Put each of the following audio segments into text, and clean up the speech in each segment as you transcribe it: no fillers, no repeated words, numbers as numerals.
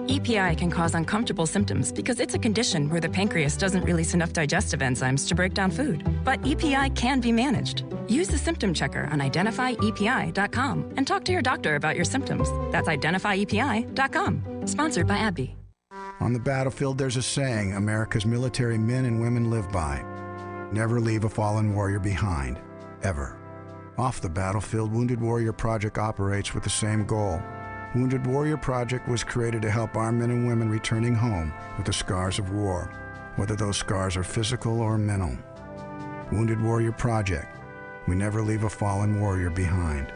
EPI can cause uncomfortable symptoms because it's a condition where the pancreas doesn't release enough digestive enzymes to break down food. But EPI can be managed. Use the symptom checker on identifyepi.com and talk to your doctor about your symptoms. That's identifyepi.com. Sponsored by AbbVie. On the battlefield, there's a saying America's military men and women live by. Never leave a fallen warrior behind, ever. Off the battlefield, Wounded Warrior Project operates with the same goal. Wounded Warrior Project was created to help our men and women returning home with the scars of war, whether those scars are physical or mental. Wounded Warrior Project. We never leave a fallen warrior behind,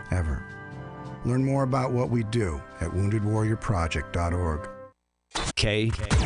ever. Learn more about what we do at woundedwarriorproject.org. KCAA.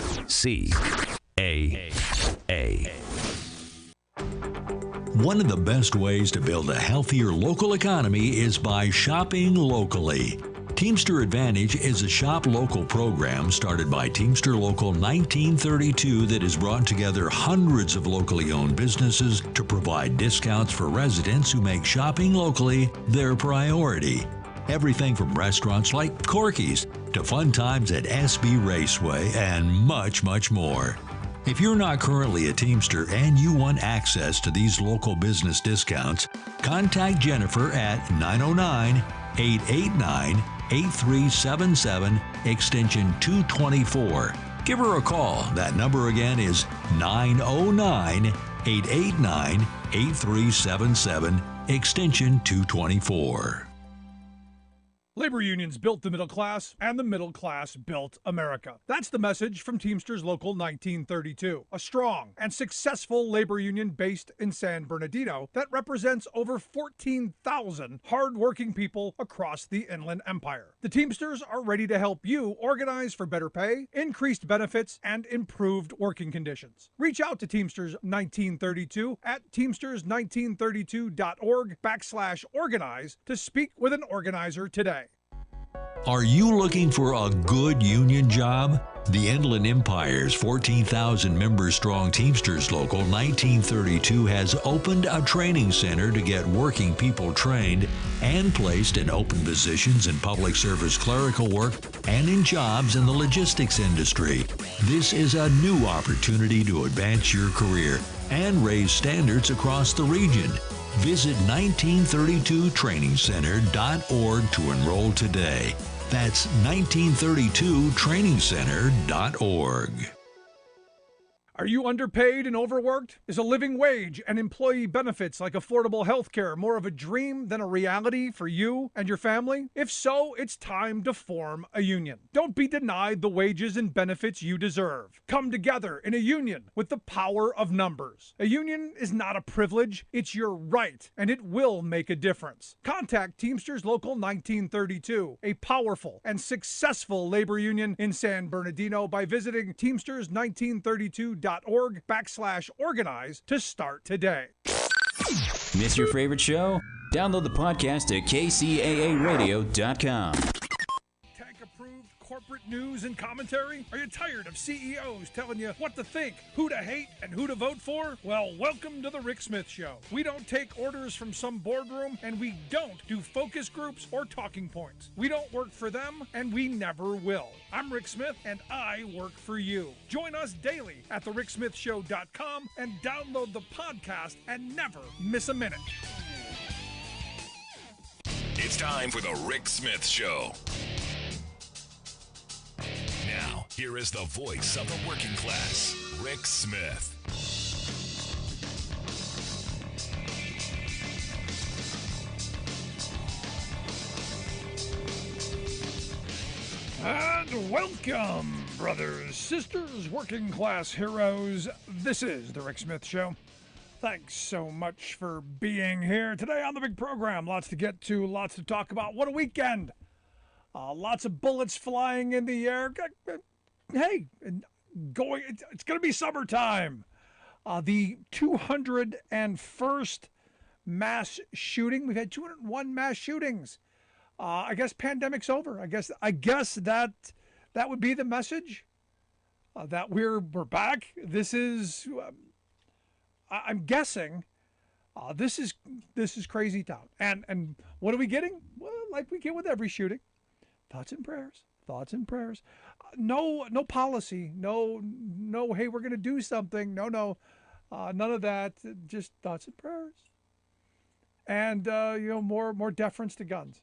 One of the best ways to build a healthier local economy is by shopping locally. Teamster Advantage is a shop local program started by Teamster Local 1932 that has brought together hundreds of locally owned businesses to provide discounts for residents who make shopping locally their priority. Everything from restaurants like Corky's to fun times at SB Raceway and much, much more. If you're not currently a Teamster and you want access to these local business discounts, contact Jennifer at 909-889-8377, extension 224. Give her a call. That number again is 909-889-8377, extension 224. Labor unions built the middle class, and the middle class built America. That's the message from Teamsters Local 1932, a strong and successful labor union based in San Bernardino that represents over 14,000 hardworking people across the Inland Empire. The Teamsters are ready to help you organize for better pay, increased benefits, and improved working conditions. Reach out to Teamsters 1932 at teamsters1932.org/organize to speak with an organizer today. Are you looking for a good union job? The Inland Empire's 14,000 member strong Teamsters Local 1932 has opened a training center to get working people trained and placed in open positions in public service clerical work and in jobs in the logistics industry. This is a new opportunity to advance your career and raise standards across the region. Visit 1932trainingcenter.org to enroll today. That's 1932trainingcenter.org. Are you underpaid and overworked? Is a living wage and employee benefits like affordable health care more of a dream than a reality for you and your family? If so, it's time to form a union. Don't be denied the wages and benefits you deserve. Come together in a union with the power of numbers. A union is not a privilege, it's your right, and it will make a difference. Contact Teamsters Local 1932, a powerful and successful labor union in San Bernardino, by visiting teamsters1932.org/organize to start today. Miss your favorite show? Download the podcast at KCAAradio.com. Tank-approved corporate news and commentary? Are you tired of CEOs telling you what to think, who to hate, and who to vote for? Well, welcome to the Rick Smith Show. We don't take orders from some boardroom, and we don't do focus groups or talking points. We don't work for them, and we never will. I'm Rick Smith, and I work for you. Join us daily at thericksmithshow.com and download the podcast and never miss a minute. It's time for the Rick Smith Show. Now, here is the voice of the working class, Rick Smith. And welcome, brothers, sisters, working class heroes. This is the Rick Smith Show. Thanks so much for being here today on the big program. Lots to get to, lots to talk about. What a weekend. Lots of bullets flying in the air. Hey, it's going to be summertime. The 201st mass shooting. We've had 201 mass shootings. I guess pandemic's over. I guess that would be the message. That we're back. This is, I'm guessing, this is crazy town. And what are we getting? Well, like we get with every shooting. Thoughts and prayers. Thoughts and prayers. No policy. No. Hey, we're going to do something. No. None of that. Just thoughts and prayers. And more deference to guns.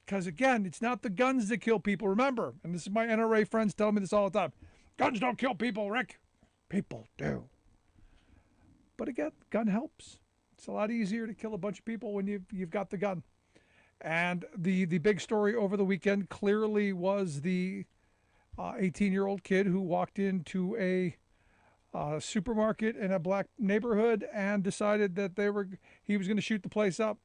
Because again, it's not the guns that kill people. Remember, and this is my NRA friends telling me this all the time. Guns don't kill people, Rick. People do. But again, gun helps. It's a lot easier to kill a bunch of people when you've got the gun. And the big story over the weekend clearly was the 18-year-old kid who walked into a supermarket in a black neighborhood and decided that he was going to shoot the place up.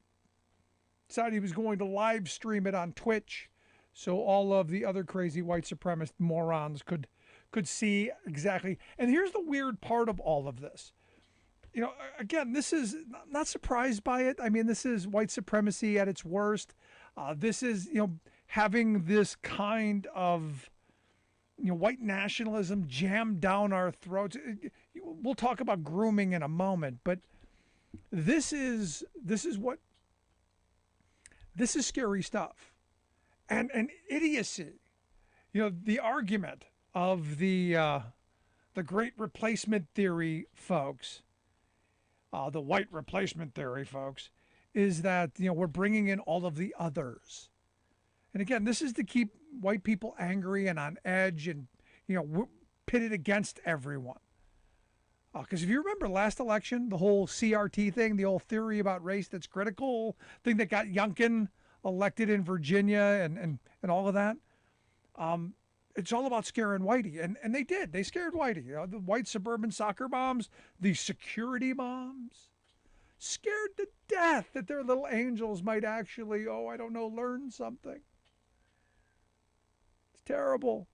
Decided he was going to live stream it on Twitch, so all of the other crazy white supremacist morons could see exactly. And here's the weird part of all of this. Again, this is not surprised by it. I mean, this is white supremacy at its worst. This is, having this kind of, white nationalism jammed down our throats. We'll talk about grooming in a moment, but this is scary stuff. And idiocy. The argument of the great replacement theory folks, the white replacement theory folks, is that, we're bringing in all of the others. And again, this is to keep white people angry and on edge and, pitted against everyone. Because if you remember last election, the whole CRT thing, the whole theory about race that's critical thing that got Youngkin elected in Virginia and all of that, it's all about scaring Whitey. And they did. They scared Whitey. The white suburban soccer moms, the security moms, scared to death that their little angels might actually, learn something. It's terrible.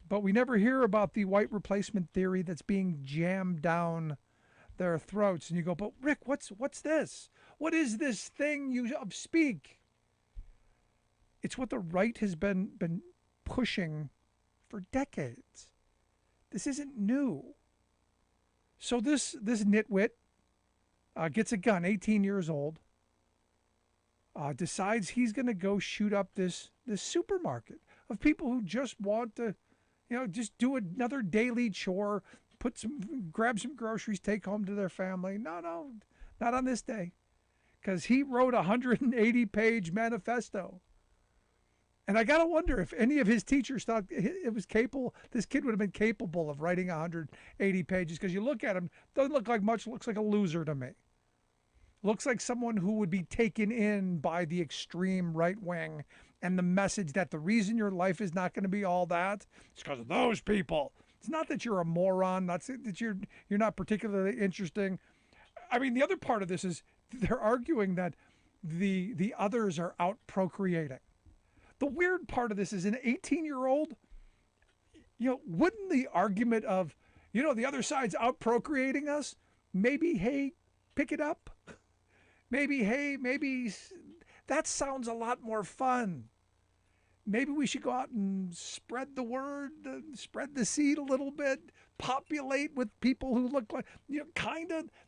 But we never hear about the white replacement theory that's being jammed down their throats. And you go, but Rick, what's this? What is this thing you speak? It's what the right has been pushing for decades. This isn't new. So this nitwit gets a gun, 18 years old, decides he's going to go shoot up this supermarket of people who just want to, just do another daily chore, grab some groceries, take home to their family. No, not on this day. Because he wrote a 180-page manifesto. And I got to wonder if any of his teachers thought it was capable, this kid would have been capable of writing 180 pages. Because you look at him, doesn't look like much, looks like a loser to me. Looks like someone who would be taken in by the extreme right wing and the message that the reason your life is not going to be all that is because of those people. It's not that you're a moron, not that you're not particularly interesting. I mean, the other part of this is they're arguing that the others are out procreating. The weird part of this is an 18-year-old, wouldn't the argument of, the other side's out procreating us, maybe, hey, pick it up? Maybe that sounds a lot more fun. Maybe we should go out and spread the word, spread the seed a little bit, populate with people who look like,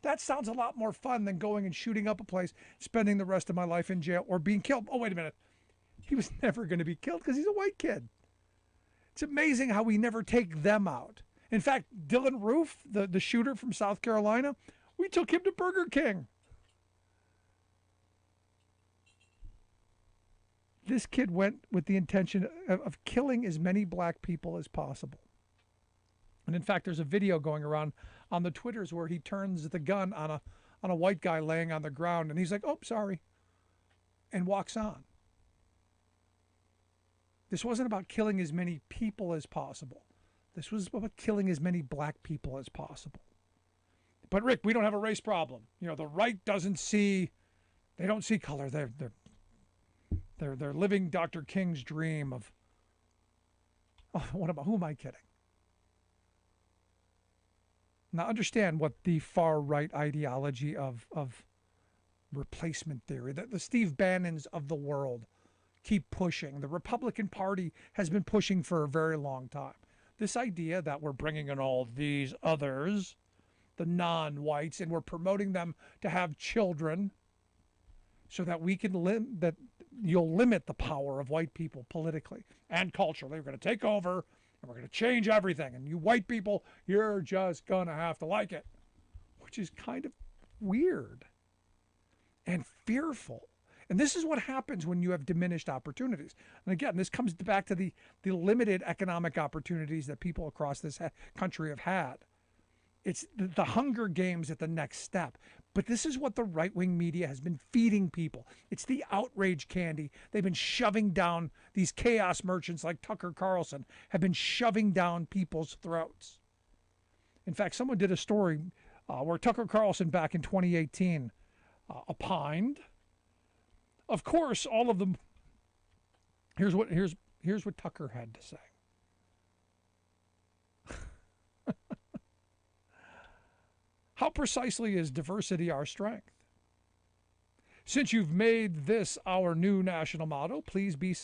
that sounds a lot more fun than going and shooting up a place, spending the rest of my life in jail or being killed. Oh, wait a minute. He was never going to be killed because he's a white kid. It's amazing how we never take them out. In fact, Dylan Roof, the shooter from South Carolina, we took him to Burger King. This kid went with the intention of killing as many black people as possible. And in fact, there's a video going around on the Twitters where he turns the gun on a white guy laying on the ground, and he's like, "Oh, sorry," and walks on. This wasn't about killing as many people as possible. This was about killing as many black people as possible. But Rick, we don't have a race problem. The right doesn't see, they don't see color. They're living Dr. King's dream of, who am I kidding? Now understand what the far right ideology of replacement theory, the Steve Bannons of the world keep pushing. The Republican Party has been pushing for a very long time. This idea that we're bringing in all these others, the non-whites, and we're promoting them to have children so that we can you'll limit the power of white people politically and culturally. We're going to take over and we're going to change everything. And you white people, you're just going to have to like it, which is kind of weird and fearful. And this is what happens when you have diminished opportunities. And again, this comes back to the limited economic opportunities that people across this country have had. It's the Hunger Games at the next step. But this is what the right-wing media has been feeding people. It's the outrage candy. They've been shoving down, these chaos merchants like Tucker Carlson have been shoving down people's throats. In fact, someone did a story where Tucker Carlson back in 2018 opined. Of course, all of them. Here's what Tucker had to say. How precisely is diversity our strength? Since you've made this our new national motto, please be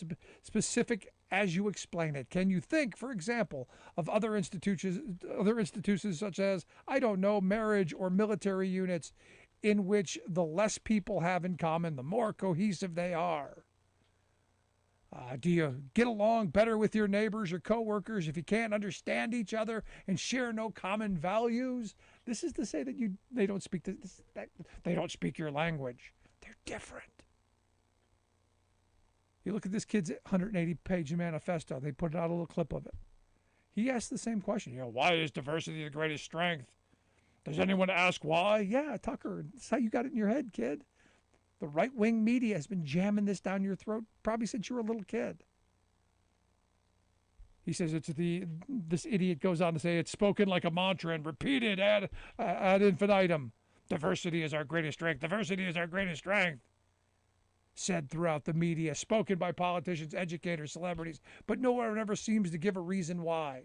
specific as you explain it. Can you think, for example, of other institutions such as, I don't know, marriage or military units in which the less people have in common, the more cohesive they are? Do you get along better with your neighbors or coworkers if you can't understand each other and share no common values? This is to say that they don't speak they don't speak your language. They're different. You look at this kid's 180-page manifesto. They put out a little clip of it. He asked the same question. Why is diversity the greatest strength? Does anyone ask why? Yeah, Tucker. That's how you got it in your head, kid. The right-wing media has been jamming this down your throat probably since you were a little kid. He says this idiot goes on to say it's spoken like a mantra and repeated ad infinitum. Diversity is our greatest strength. Diversity is our greatest strength. Said throughout the media, spoken by politicians, educators, celebrities, but no one ever seems to give a reason why.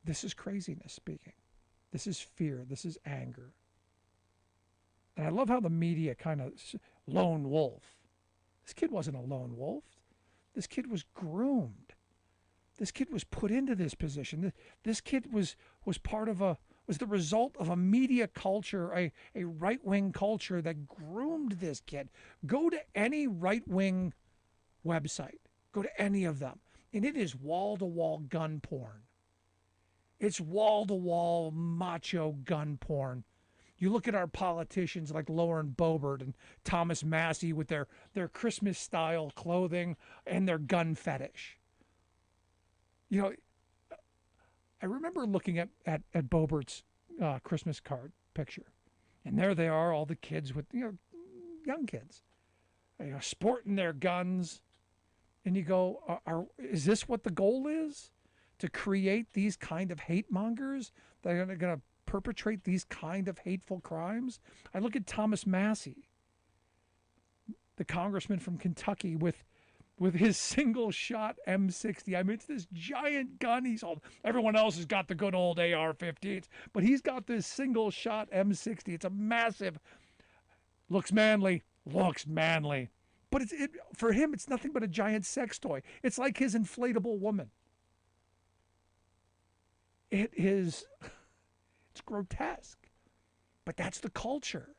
This is craziness speaking. This is fear. This is anger. And I love how the media kind of lone wolf. This kid wasn't a lone wolf. This kid was groomed. This kid was put into this position. This kid was the result of a media culture, a right-wing culture that groomed this kid. Go to any right-wing website. Go to any of them. And it is wall-to-wall gun porn. It's wall-to-wall macho gun porn. You look at our politicians like Lauren Boebert and Thomas Massey with their Christmas-style clothing and their gun fetish. I remember looking at Boebert's Christmas card picture. And there they are, all the kids with, young kids, sporting their guns. And you go, is this what the goal is? To create these kind of hate mongers that are going to perpetrate these kind of hateful crimes? I look at Thomas Massey, the congressman from Kentucky, with his single-shot M60. I mean, it's this giant gun he's holding. Everyone else has got the good old AR-15s, but he's got this single-shot M60. It's a massive, looks manly. But for him, it's nothing but a giant sex toy. It's like his inflatable woman. It's grotesque, but that's the culture.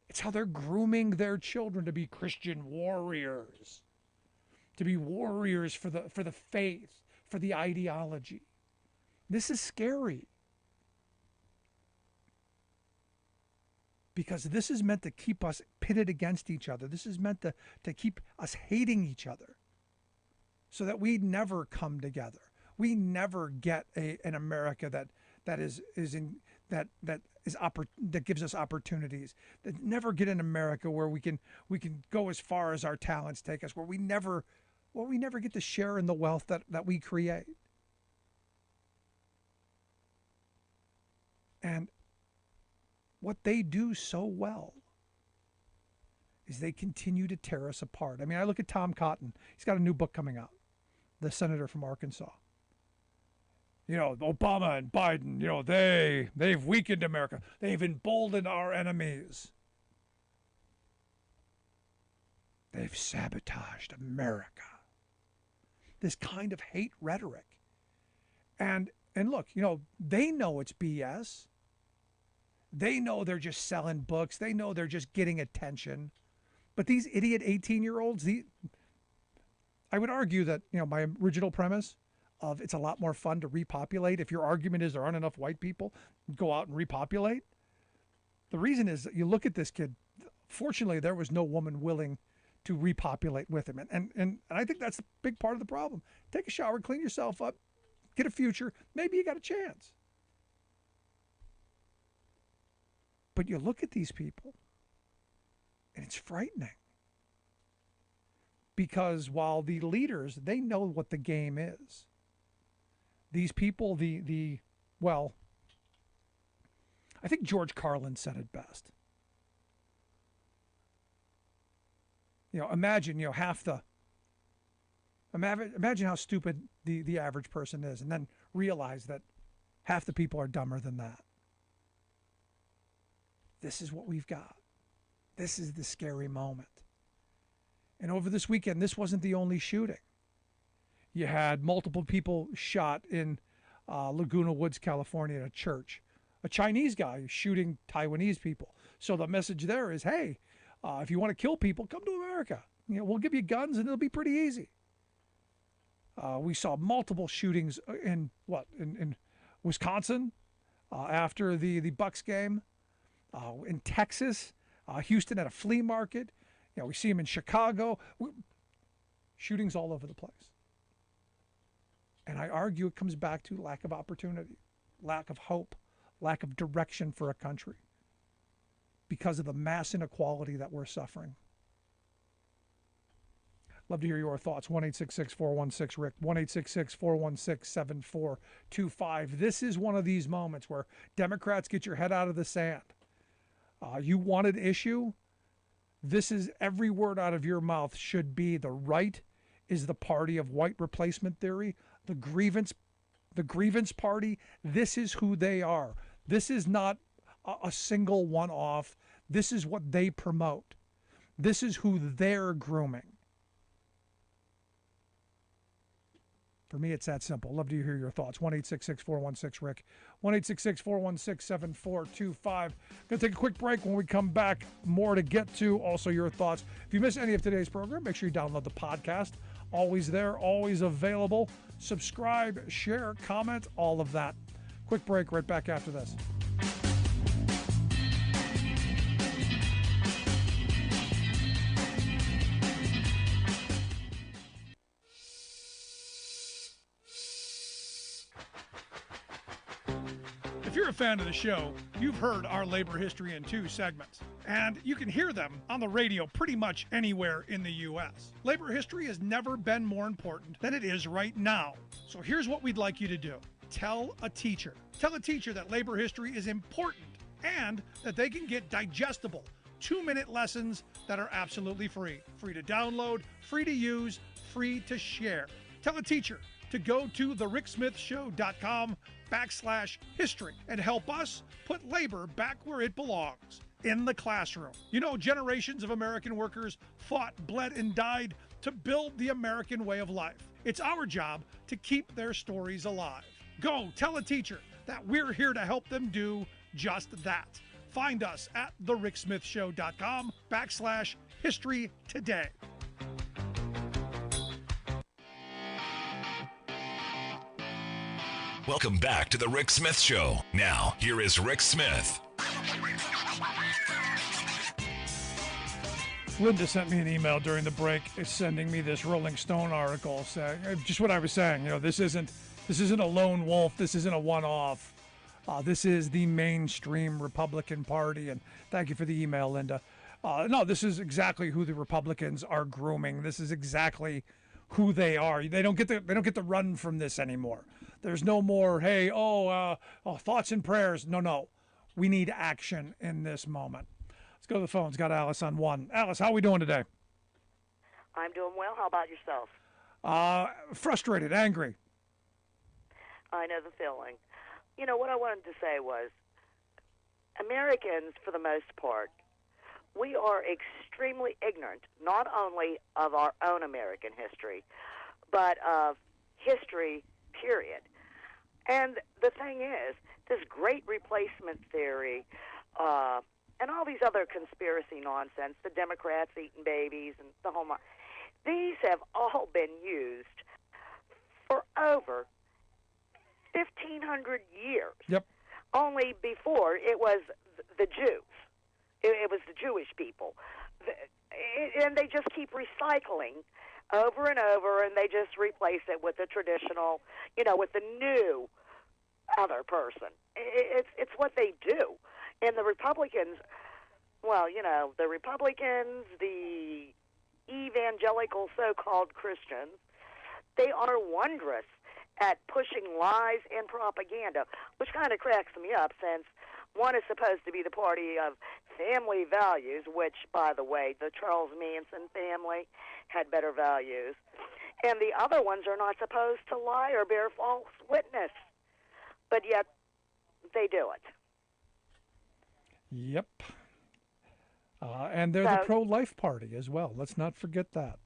It's how they're grooming their children to be Christian warriors, to be warriors for the faith, for the ideology. This is scary because this is meant to keep us pitted against each other. This is meant to keep us hating each other so that we never come together. We never get an America that gives us opportunities. That never get an America where we can go as far as our talents take us. Where we never get to share in the wealth that we create. And what they do so well is they continue to tear us apart. I mean, I look at Tom Cotton. He's got a new book coming out, the senator from Arkansas. Obama and Biden, they've weakened America. They've emboldened our enemies. They've sabotaged America. This kind of hate rhetoric. And look, they know it's BS. They know they're just selling books. They know they're just getting attention. But these idiot 18-year-olds, I would argue that, my original premise of it's a lot more fun to repopulate. If your argument is there aren't enough white people, go out and repopulate. The reason is that you look at this kid. Fortunately, there was no woman willing to repopulate with him. And I think that's a big part of the problem. Take a shower, clean yourself up, get a future. Maybe you got a chance. But you look at these people, and it's frightening. Because while the leaders, they know what the game is. These people, well, I think George Carlin said it best. Imagine, imagine how stupid the average person is, and then realize that half the people are dumber than that. This is what we've got. This is the scary moment. And over this weekend, this wasn't the only shooting. You had multiple people shot in Laguna Woods, California, at a church. A Chinese guy shooting Taiwanese people. So the message there is, hey, if you want to kill people, come to America. We'll give you guns and it'll be pretty easy. We saw multiple shootings in Wisconsin after the Bucks game. In Texas, Houston at a flea market. We see them in Chicago. Shootings all over the place. And I argue it comes back to lack of opportunity, lack of hope, lack of direction for a country because of the mass inequality that we're suffering. Love to hear your thoughts. 1-866-416-RICK, 1-866-416-7425. This is one of these moments where Democrats get your head out of the sand. You want an issue? This is every word out of your mouth should be the right is the party of white replacement theory. The grievance party, this is who they are. This is not a single one-off. This is what they promote. This is who they're grooming. For me, it's that simple. Love to hear your thoughts. 1-866-416-RICK, 1-866-416-7425. Going to take a quick break. When we come back, more to get to. Also, your thoughts. If you miss any of today's program, make sure you download the podcast. Always there, always available. Subscribe, share, comment, all of that. Quick break, right back after this. If you're a fan of the show, you've heard our labor history in 2 segments, and you can hear them on the radio pretty much anywhere in the U.S. Labor history has never been more important than it is right now. So here's what we'd like you to do. Tell a teacher. Tell a teacher that labor history is important and that they can get digestible 2-minute lessons that are absolutely free. Free to download, free to use, free to share. Tell a teacher to go to thericksmithshow.com/history and help us put labor back where it belongs, in the classroom. Generations of American workers fought, bled, and died to build the American way of life. It's our job to keep their stories alive. Go tell a teacher that we're here to help them do just that. Find us at thericksmithshow.com/history today. Welcome back to the Rick Smith Show. Now, here is Rick Smith. Linda sent me an email during the break sending me this Rolling Stone article saying just what I was saying. This isn't a lone wolf. This isn't a one-off. This is the mainstream Republican Party. And thank you for the email, Linda. No, this is exactly who the Republicans are grooming. This is exactly who they are. They don't get the run from this anymore. There's no more, hey, thoughts and prayers. No. We need action in this moment. Let's go to the phones. Got Alice on one. Alice, how are we doing today? I'm doing well. How about yourself? Frustrated, angry. I know the feeling. What I wanted to say was, Americans, for the most part, we are extremely ignorant, not only of our own American history, but of history, period. And the thing is, this great replacement theory and all these other conspiracy nonsense, the Democrats eating babies and the whole. These have all been used for over 1,500 years. Yep. Only before it was the Jews. It was the Jewish people. And they just keep recycling over and over, and they just replace it with the traditional, with the new other person. It's what they do. And the Republicans, the Republicans, the evangelical so-called Christians, they are wondrous at pushing lies and propaganda, which kind of cracks me up since one is supposed to be the party of family values, which, by the way, the Charles Manson family had better values, and the other ones are not supposed to lie or bear false witness, but yet they do it. Yep. And they're the pro-life party as well. Let's not forget that.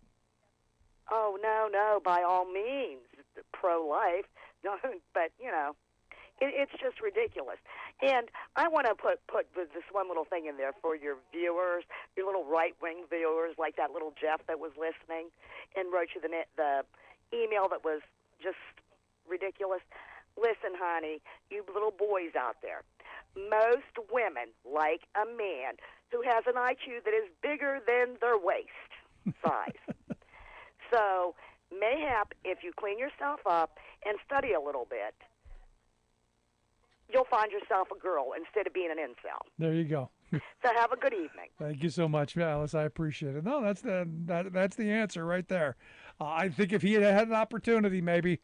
Oh, no, by all means, pro-life. No, but, it's just ridiculous. And I want to put this one little thing in there for your viewers, your little right-wing viewers, like that little Jeff that was listening and wrote you the email that was just ridiculous. Listen, honey, you little boys out there, most women like a man who has an IQ that is bigger than their waist size. So mayhap if you clean yourself up and study a little bit, you'll find yourself a girl instead of being an incel. There you go. So have a good evening. Thank you so much, Alice. I appreciate it. No, that's the answer right there. I think if he had an opportunity, maybe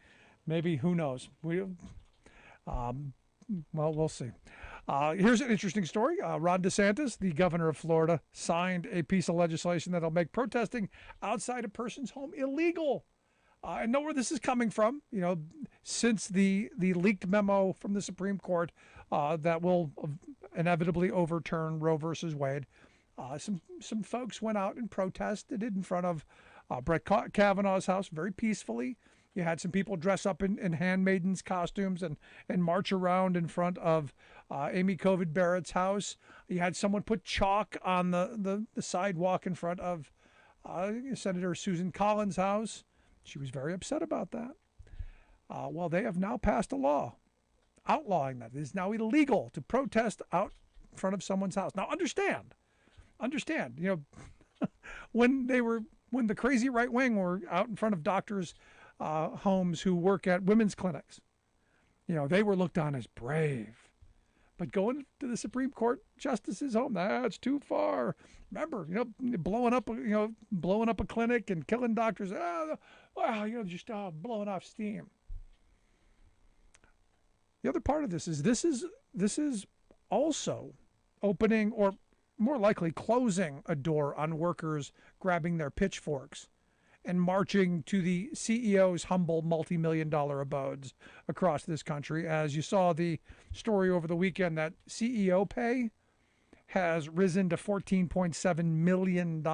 who knows? Well, we'll see. Here's an interesting story. Ron DeSantis, the governor of Florida, signed a piece of legislation that'll make protesting outside a person's home illegal. I know where this is coming from. Since the leaked memo from the Supreme Court that will inevitably overturn Roe versus Wade, some folks went out and protested in front of Brett Kavanaugh's house very peacefully. You had some people dress up in handmaidens costumes and march around in front of Amy Covid Barrett's house. You had someone put chalk on the sidewalk in front of Senator Susan Collins' house. She was very upset about that. Well, they have now passed a law outlawing that. It is now illegal to protest out in front of someone's house. Now, understand, when the crazy right wing were out in front of doctors' homes who work at women's clinics, they were looked on as brave. But going to the Supreme Court justice's home, that's too far. Remember, blowing up a clinic and killing doctors. Just blowing off steam. The other part of this is also opening, or more likely closing, a door on workers grabbing their pitchforks and marching to the CEO's humble multi-million-dollar abodes across this country. As you saw the story over the weekend, that CEO pay has risen to $14.7 million.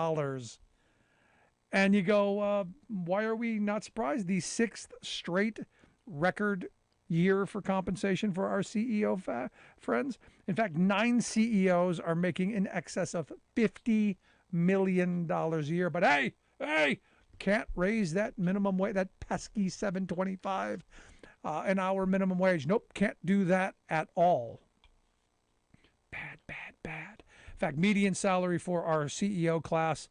And you go, why are we not surprised? The sixth straight record year for compensation for our CEO friends. In fact, 9 CEOs are making in excess of $50 million a year. But hey, can't raise that minimum wage, that pesky $7.25 an hour minimum wage. Nope, can't do that at all. Bad. In fact, median salary for our CEO class,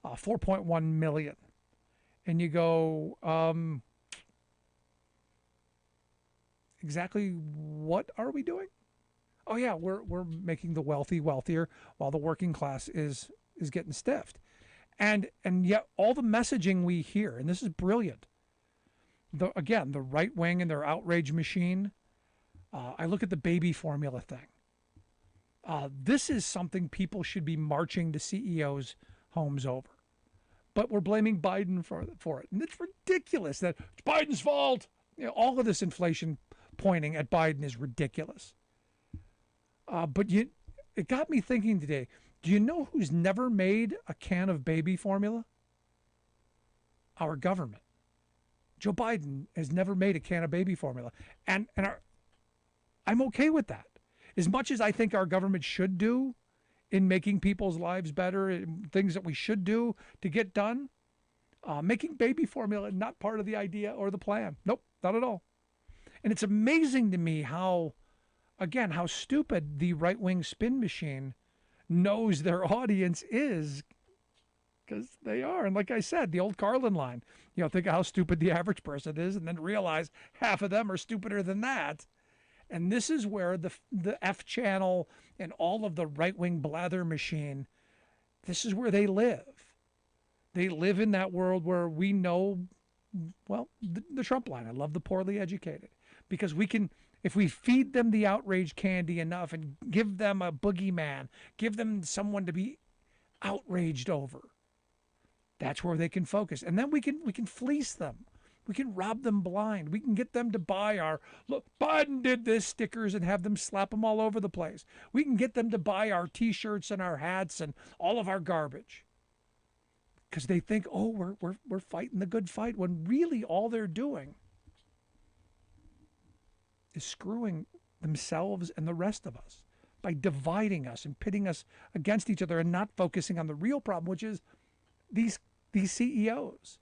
$4.1 million. And you go, exactly what are we doing? Oh yeah, we're making the wealthy wealthier while the working class is getting stiffed. And yet all the messaging we hear, and this is brilliant, the right wing and their outrage machine, I look at the baby formula thing. This is something people should be marching to CEOs' homes over. But we're blaming Biden for it. And it's ridiculous that it's Biden's fault. All of this inflation pointing at Biden is ridiculous. But it got me thinking today. Do you know who's never made a can of baby formula? Our government. Joe Biden has never made a can of baby formula. And I'm okay with that. as much as I think our government should do in making people's lives better, things that we should do to get done, making baby formula not part of the idea or the plan. Nope, not at all. And it's amazing to me how stupid the right-wing spin machine knows their audience is, because they are. And like I said, the old Carlin line, think of how stupid the average person is, and then realize half of them are stupider than that. And this is where the F channel and all of the right-wing blather machine, this is where they live. They live in that world where we know, well, the Trump line. I love the poorly educated, because we can, if we feed them the outrage candy enough and give them a boogeyman, give them someone to be outraged over, that's where they can focus. And then we can fleece them. We can rob them blind. We can get them to buy our, look, Biden did this stickers and have them slap them all over the place. We can get them to buy our T-shirts and our hats and all of our garbage, because they think, oh, we're fighting the good fight, when really all they're doing is screwing themselves and the rest of us by dividing us and pitting us against each other and not focusing on the real problem, which is these CEOs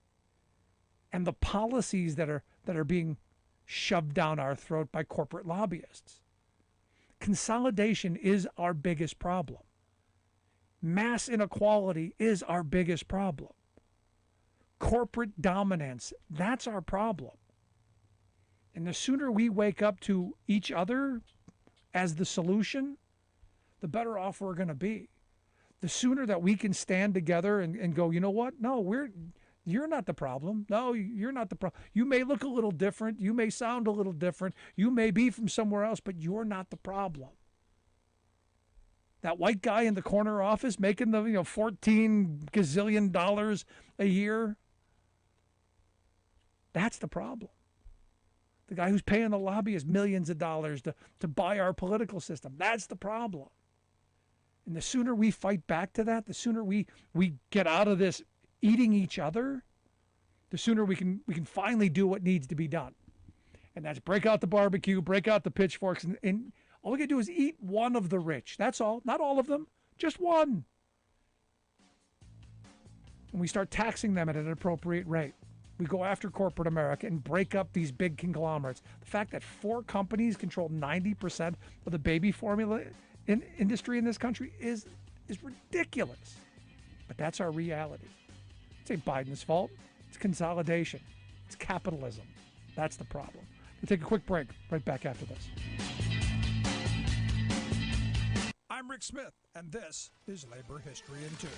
and the policies that are being shoved down our throat by corporate lobbyists. Consolidation is our biggest problem. Mass inequality is our biggest problem. Corporate dominance, that's our problem. And the sooner we wake up to each other as the solution, the better off we're going to be. The sooner that we can stand together and go, you know what? No, you're not the problem. No, you're not the problem. You may look a little different. You may sound a little different. You may be from somewhere else, but you're not the problem. That white guy in the corner office making the $14 gazillion a year, that's the problem. The guy who's paying the lobbyists millions of dollars to buy our political system, that's the problem. And the sooner we fight back to that, the sooner we get out of this eating each other, the sooner we can finally do what needs to be done. And that's break out the barbecue, break out the pitchforks, and all we got to do is eat one of the rich. That's all. Not all of them, just one. And we start taxing them at an appropriate rate. We go after corporate America and break up these big conglomerates. The fact that 4 companies control 90% of the baby formula industry in this country is ridiculous. But that's our reality. It ain't Biden's fault. It's consolidation. It's capitalism. That's the problem. We'll take a quick break. Right back after this. I'm Rick Smith, and this is Labor History in 2.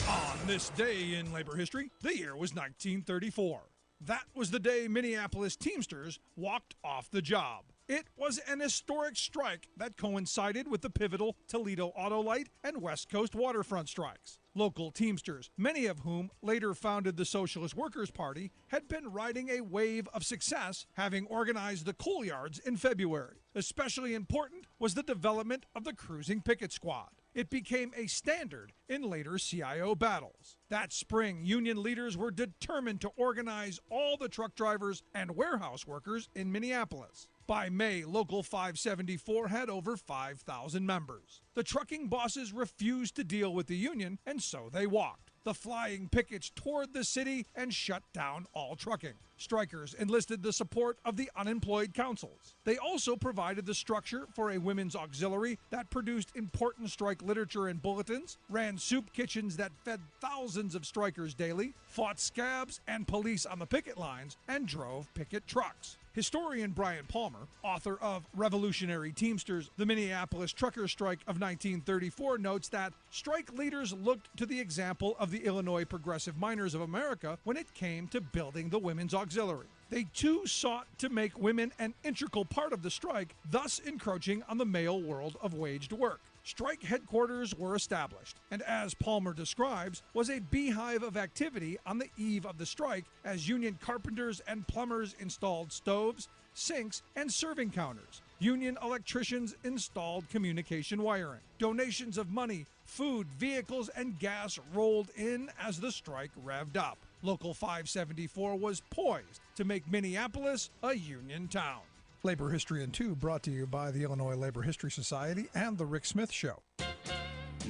On this day in labor history, the year was 1934. That was the day Minneapolis Teamsters walked off the job. It was an historic strike that coincided with the pivotal Toledo Autolite and West Coast waterfront strikes. Local Teamsters, many of whom later founded the Socialist Workers' Party, had been riding a wave of success, having organized the coal yards in February. Especially important was the development of the cruising picket squad. It became a standard in later CIO battles. That spring, union leaders were determined to organize all the truck drivers and warehouse workers in Minneapolis. By May, Local 574 had over 5,000 members. The trucking bosses refused to deal with the union, and so they walked. The flying pickets toured the city and shut down all trucking. Strikers enlisted the support of the unemployed councils. They also provided the structure for a women's auxiliary that produced important strike literature and bulletins, ran soup kitchens that fed thousands of strikers daily, fought scabs and police on the picket lines, and drove picket trucks. Historian Brian Palmer, author of Revolutionary Teamsters, the Minneapolis Trucker Strike of 1934, notes that strike leaders looked to the example of the Illinois Progressive Miners of America when it came to building the women's auxiliary. They too sought to make women an integral part of the strike, thus encroaching on the male world of waged work. Strike headquarters were established, and as Palmer describes, was a beehive of activity on the eve of the strike as union carpenters and plumbers installed stoves, sinks, and serving counters. Union electricians installed communication wiring. Donations of money, food, vehicles, and gas rolled in as the strike revved up. Local 574 was poised to make Minneapolis a union town. Labor History in 2, brought to you by the Illinois Labor History Society and The Rick Smith Show.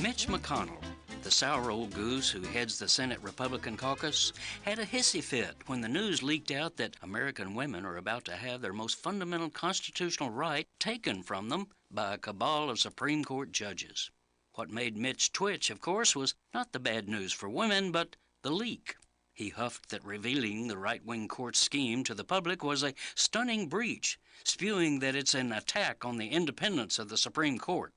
Mitch McConnell, the sour old goose who heads the Senate Republican caucus, had a hissy fit when the news leaked out that American women are about to have their most fundamental constitutional right taken from them by a cabal of Supreme Court judges. What made Mitch twitch, of course, was not the bad news for women, but the leak. He huffed that revealing the right-wing court's scheme to the public was a stunning breach, spewing that it's an attack on the independence of the Supreme Court.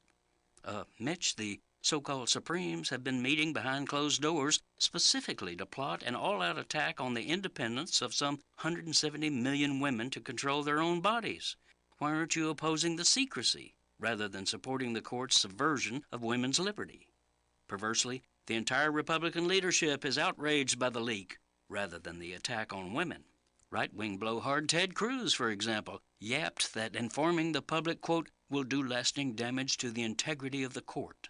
Mitch, the so-called Supremes have been meeting behind closed doors specifically to plot an all-out attack on the independence of some 170 million women to control their own bodies. Why aren't you opposing the secrecy rather than supporting the court's subversion of women's liberty? Perversely, the entire Republican leadership is outraged by the leak rather than the attack on women. Right-wing blowhard Ted Cruz, for example, yapped that informing the public, quote, will do lasting damage to the integrity of the court.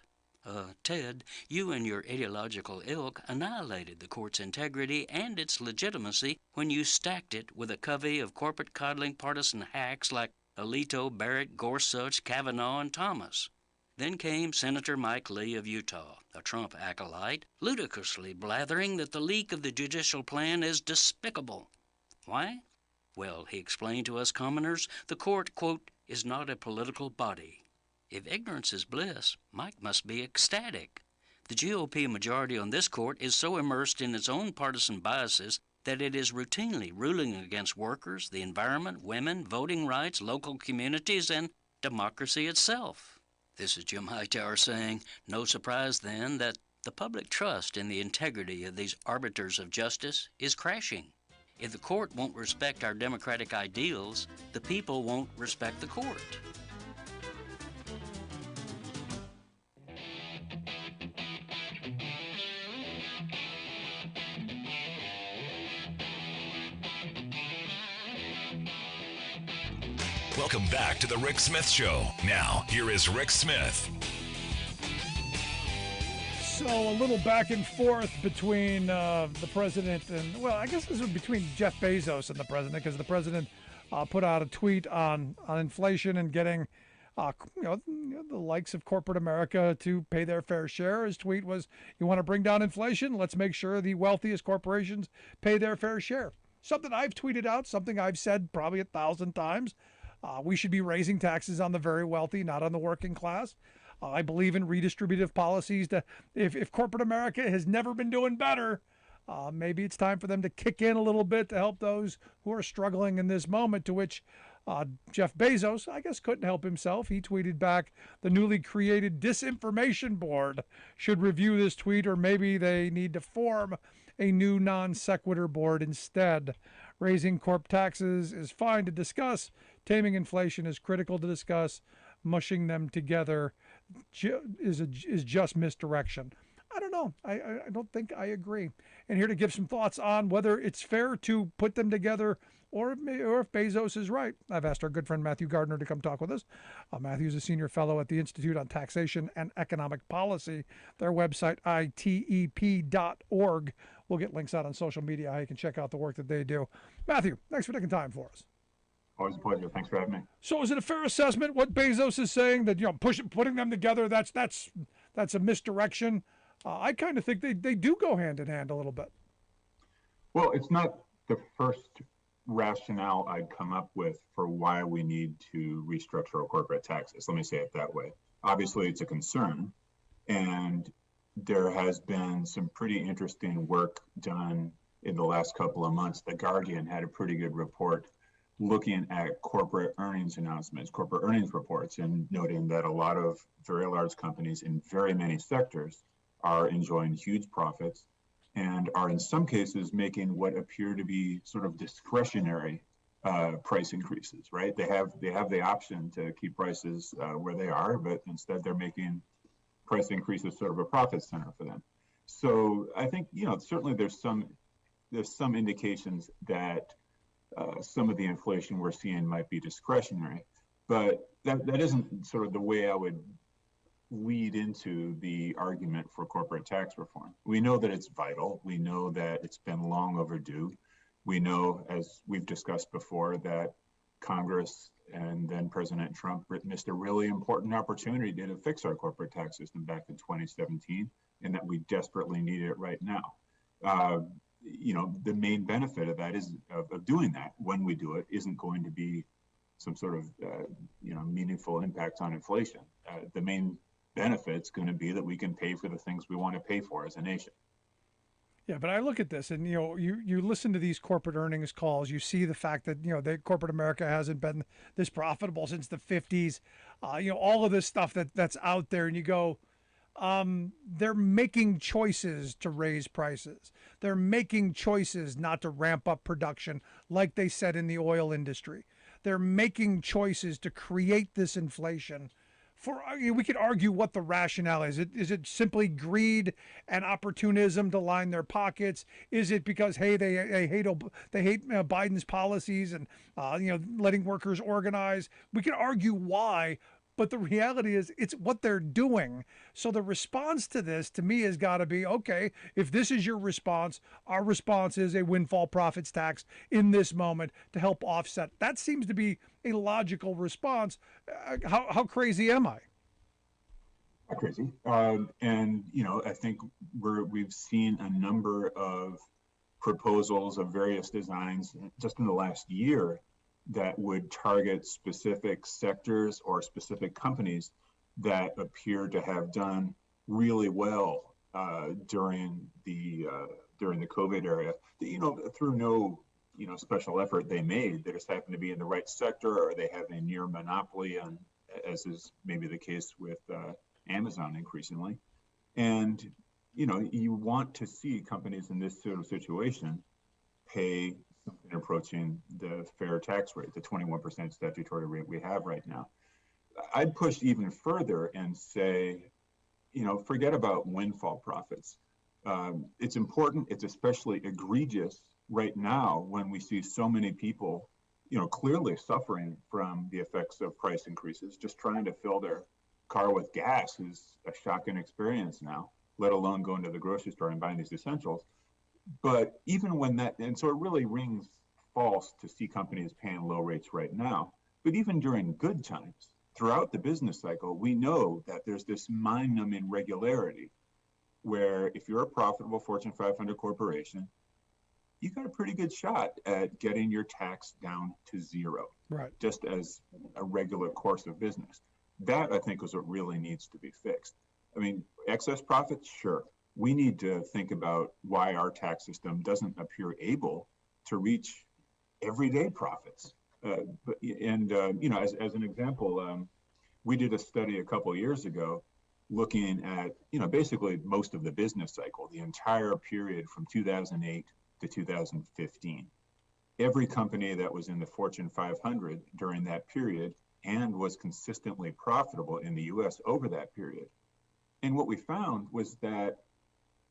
Ted, you and your ideological ilk annihilated the court's integrity and its legitimacy when you stacked it with a covey of corporate-coddling partisan hacks like Alito, Barrett, Gorsuch, Kavanaugh, and Thomas. Then came Senator Mike Lee of Utah, a Trump acolyte, ludicrously blathering that the leak of the judicial plan is despicable. Why? Well, he explained to us commoners, the court, quote, is not a political body. If ignorance is bliss, Mike must be ecstatic. The GOP majority on this court is so immersed in its own partisan biases that it is routinely ruling against workers, the environment, women, voting rights, local communities, and democracy itself. This is Jim Hightower saying, no surprise then that the public trust in the integrity of these arbiters of justice is crashing. If the court won't respect our democratic ideals, the people won't respect the court. Welcome back to the Rick Smith Show. Now, here is Rick Smith. So a little back and forth between the president and, well, I guess this was between Jeff Bezos and the president, because the president put out a tweet on inflation and getting the likes of corporate America to pay their fair share. His tweet was, you want to bring down inflation? Let's make sure the wealthiest corporations pay their fair share. Something I've tweeted out, something I've said probably 1,000 times. We should be raising taxes on the very wealthy, not on the working class. I believe in redistributive policies. If corporate America has never been doing better, maybe it's time for them to kick in a little bit to help those who are struggling in this moment, to which Jeff Bezos, I guess, couldn't help himself. He tweeted back, the newly created Disinformation Board should review this tweet, or maybe they need to form a new non sequitur board instead. Raising corp taxes is fine to discuss. Taming inflation is critical to discuss. Mushing them together is just misdirection. I don't know. I don't think I agree. And here to give some thoughts on whether it's fair to put them together or if Bezos is right, I've asked our good friend Matthew Gardner to come talk with us. Matthew's a senior fellow at the Institute on Taxation and Economic Policy. Their website, itep.org. We'll get links out on social media how you can check out the work that they do. Matthew, thanks for taking time for us. Always a pleasure. Thanks for having me. So is it a fair assessment what Bezos is saying, that putting them together, that's a misdirection? I kind of think they do go hand in hand a little bit. Well, it's not the first rationale I'd come up with for why we need to restructure our corporate taxes. Let me say it that way. Obviously, it's a concern, and there has been some pretty interesting work done in the last couple of months. The Guardian had a pretty good report looking at corporate earnings announcements, corporate earnings reports, and noting that a lot of very large companies in very many sectors are enjoying huge profits and are in some cases making what appear to be sort of discretionary price increases, right? They have the option to keep prices where they are, but instead they're making price increases sort of a profit center for them. So I think, certainly there's some indications that some of the inflation we're seeing might be discretionary, but that isn't sort of the way I would lead into the argument for corporate tax reform. We know that it's vital. We know that it's been long overdue. We know, as we've discussed before, that Congress and then President Trump missed a really important opportunity to fix our corporate tax system back in 2017, and that we desperately need it right now. The main benefit of that is of doing that when we do it isn't going to be some sort of meaningful impact on inflation. The main benefit's going to be that we can pay for the things we want to pay for as a nation. Yeah, but I look at this, and you listen to these corporate earnings calls. You see the fact that corporate America hasn't been this profitable since the 50s. All of this stuff that's out there, and you go, they're making choices to raise prices. They're making choices not to ramp up production, like they said in the oil industry. They're making choices to create this inflation. We could argue what the rationale is. Is it simply greed and opportunism to line their pockets? Is it because they hate Biden's policies and letting workers organize? We could argue why, but the reality is it's what they're doing. So the response to this, to me, has got to be, okay, if this is your response, our response is a windfall profits tax in this moment to help offset. That seems to be a logical response. How crazy am I? Not crazy. I think we've seen a number of proposals of various designs just in the last year that would target specific sectors or specific companies that appear to have done really well during the COVID era. Through no special effort they made. They just happen to be in the right sector, or they have a near monopoly on, as is maybe the case with Amazon increasingly. And you want to see companies in this sort of situation pay something approaching the fair tax rate, the 21% statutory rate we have right now. I'd push even further and say, forget about windfall profits. It's important. It's especially egregious right now when we see so many people, clearly suffering from the effects of price increases. Just trying to fill their car with gas is a shocking experience now, let alone going to the grocery store and buying these essentials. But even when and so it really rings false to see companies paying low rates right now. But even during good times, throughout the business cycle, we know that there's this mind-numbing regularity where if you're a profitable Fortune 500 corporation, you got a pretty good shot at getting your tax down to zero, right? Just as a regular course of business. That, I think, is what really needs to be fixed. I mean, excess profits, sure. We need to think about why our tax system doesn't appear able to reach everyday profits. As an example, we did a study a couple of years ago looking at, basically most of the business cycle, the entire period from 2008 to 2015. Every company that was in the Fortune 500 during that period and was consistently profitable in the US over that period. And what we found was that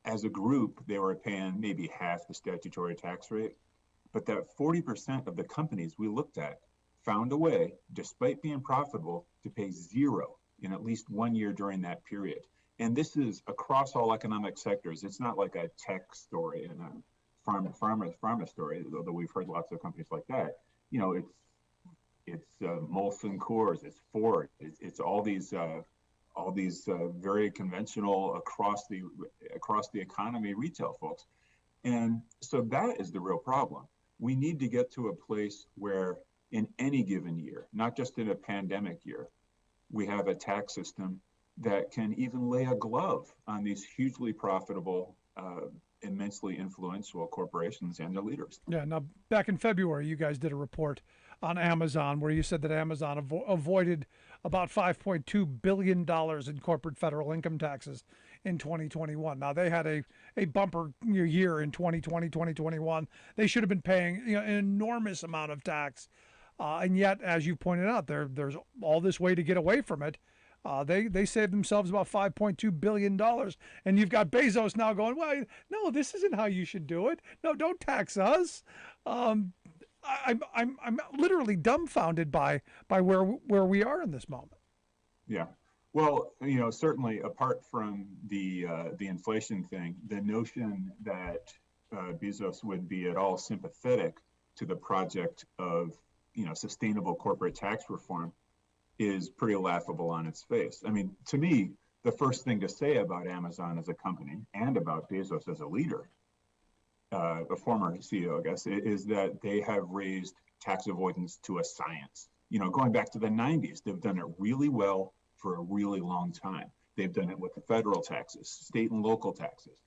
as a group, they were paying maybe half the statutory tax rate, but that 40% of the companies we looked at found a way, despite being profitable, to pay zero in at least 1 year during that period. And this is across all economic sectors. It's not like a tech story and a pharma story, although we've heard lots of companies like that. It's Molson Coors, it's Ford, it's all these very conventional across the economy retail folks. And so that is the real problem. We need to get to a place where in any given year, not just in a pandemic year, we have a tax system that can even lay a glove on these hugely profitable, immensely influential corporations and their leaders. Yeah. Now, back in February, you guys did a report on Amazon where you said that Amazon avoided about $5.2 billion in corporate federal income taxes in 2021. Now, they had a bumper year in 2020, 2021. They should have been paying an enormous amount of tax. And yet, as you pointed out, there's all this way to get away from it. They saved themselves about $5.2 billion. And you've got Bezos now going, well, no, this isn't how you should do it. No, don't tax us. I'm literally dumbfounded by where we are in this moment. Yeah. Well, certainly apart from the inflation thing, the notion that Bezos would be at all sympathetic to the project of sustainable corporate tax reform is pretty laughable on its face. I mean, to me, the first thing to say about Amazon as a company and about Bezos as a leader, a former CEO, I guess, is that they have raised tax avoidance to a science. Going back to the 90s, they've done it really well for a really long time. They've done it with the federal taxes, state and local taxes.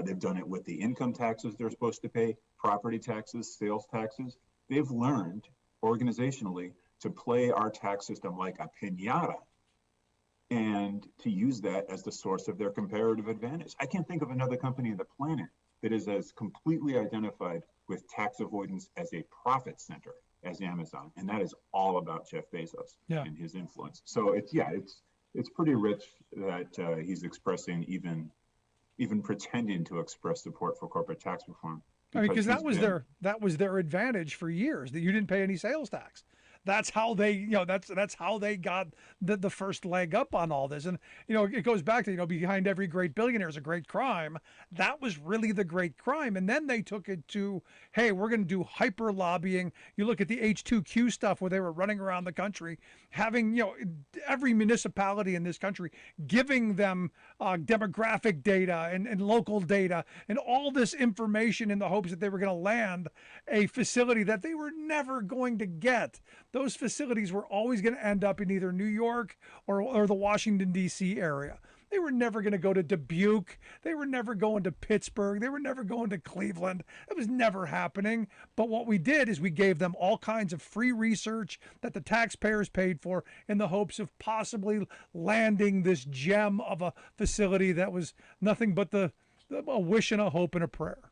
They've done it with the income taxes they're supposed to pay, property taxes, sales taxes. They've learned organizationally to play our tax system like a piñata and to use that as the source of their comparative advantage. I can't think of another company on the planet that is as completely identified with tax avoidance as a profit center as Amazon. And that is all about Jeff Bezos and his influence. So it's pretty rich that he's expressing, even pretending to express support for corporate tax reform. Because that was their advantage for years, that you didn't pay any sales tax. That's how they, that's how they got the first leg up on all this. And, it goes back to, behind every great billionaire is a great crime. That was really the great crime. And then they took it to, hey, we're going to do hyper lobbying. You look at the H2Q stuff where they were running around the country, having, every municipality in this country giving them demographic data and local data and all this information in the hopes that they were going to land a facility that they were never going to get. Those facilities were always going to end up in either New York or the Washington, D.C. area. They were never going to go to Dubuque. They were never going to Pittsburgh. They were never going to Cleveland. It was never happening. But what we did is we gave them all kinds of free research that the taxpayers paid for in the hopes of possibly landing this gem of a facility that was nothing but a wish and a hope and a prayer.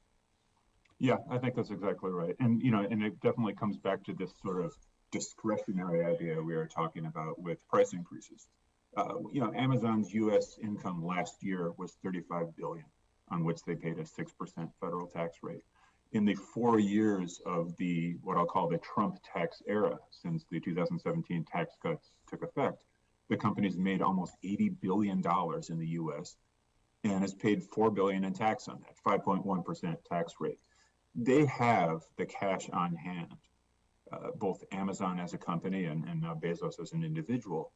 Yeah, I think that's exactly right. And, and it definitely comes back to this sort of discretionary idea we were talking about with price increases. Amazon's U.S. income last year was $35 billion, on which they paid a 6% federal tax rate. In the 4 years of what I'll call the Trump tax era, since the 2017 tax cuts took effect, the company's made almost $80 billion in the U.S. and has paid $4 billion in tax on that, 5.1% tax rate. They have the cash on hand. Both Amazon as a company and now Bezos as an individual,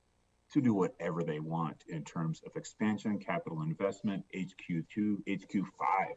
to do whatever they want in terms of expansion, capital investment, HQ2, HQ5,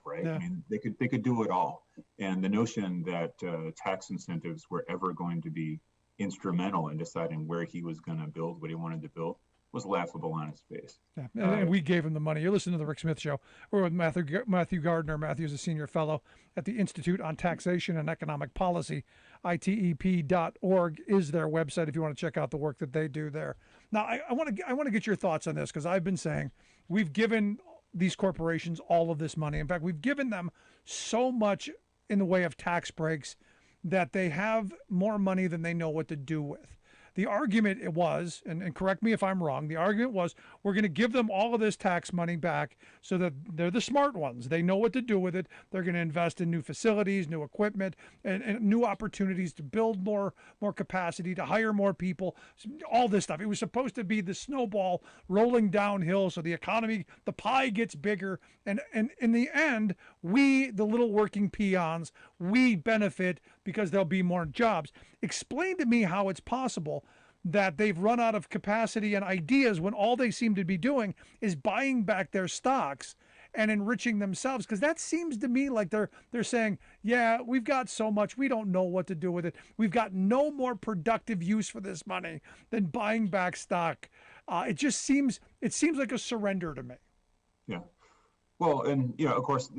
right? Yeah. I mean, they could do it all. And the notion that tax incentives were ever going to be instrumental in deciding where he was going to build what he wanted to build was laughable on his face. Yeah, and we gave him the money. You're listening to the Rick Smith Show. We're with Matthew Gardner. Matthew's a senior fellow at the Institute on Taxation and Economic Policy. ITEP.org is their website if you want to check out the work that they do there. Now, I want to get your thoughts on this, because I've been saying we've given these corporations all of this money. In fact, we've given them so much in the way of tax breaks that they have more money than they know what to do with. The argument it was, and correct me if I'm wrong, the argument was we're going to give them all of this tax money back so that they're the smart ones. They know what to do with it. They're going to invest in new facilities, new equipment, and new opportunities to build more capacity, to hire more people, all this stuff. It was supposed to be the snowball rolling downhill so the economy, the pie gets bigger. And in the end, we, the little working peons, we benefit because there'll be more jobs. Explain to me how it's possible that they've run out of capacity and ideas when all they seem to be doing is buying back their stocks and enriching themselves. Because that seems to me like they're saying, yeah, we've got so much, we don't know what to do with it. We've got no more productive use for this money than buying back stock. It seems like a surrender to me. Yeah. Well, and of course